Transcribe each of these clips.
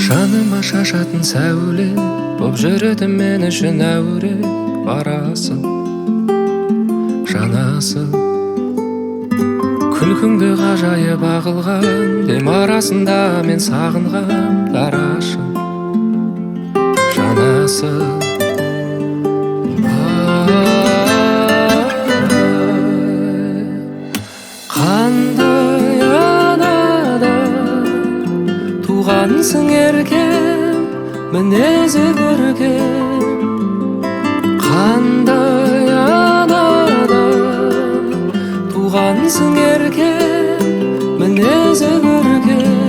Жаныма шашатын сәуле боп жүреді мен үшін әуре. Барасың, жанасың, күлкіңді ғажайып ағылған дем арасында мен сағынған дарашың, жанасың. Қандай анада туғансың еркем, мінезі көркем. Қандай анада туғансың еркем, мінезі көркем.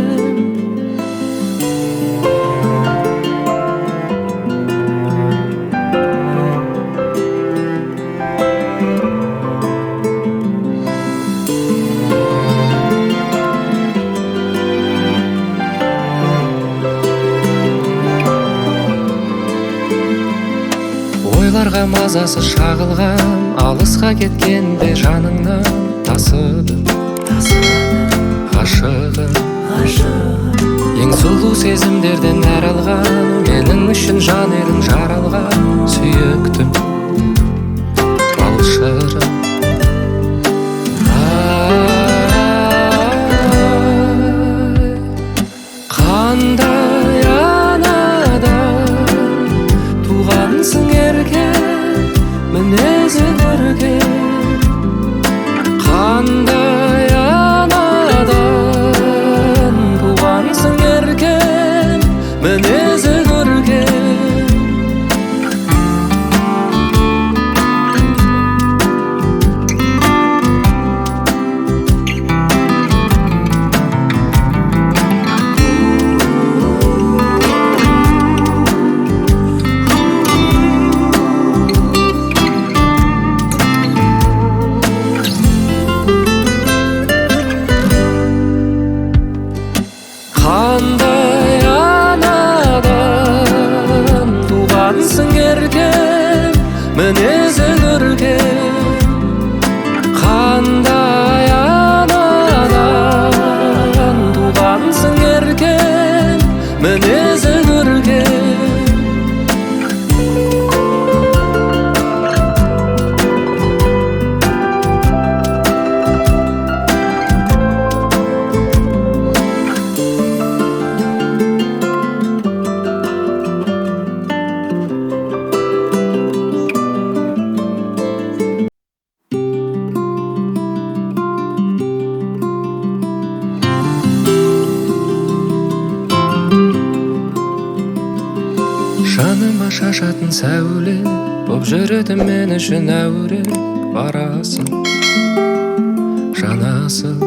Ойларға мазасы шағылған, алысқа кеткенде жаныңнан тасыды ғашығым. Ең сұлу сезімдерден нәр алған, менің үшін жан едің жаралған сүйіктім, балшырым. Қандай анада туғансың еркем, мінезі көркем. Қандай анадан туғансың еркем, мінезі көркем. Қандай анадан туғансың еркем, мінезі көркем. Қандай анадан туғансың еркем, мінезі көркем. Жаныма шашатын сәуле боп жүреді мен үшін әуре. Барасың, жанасың,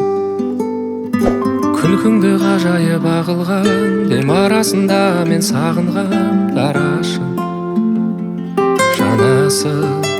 күлкіңді ғажайып ағылған дем арасында мен сағынған дарашың, жанасың.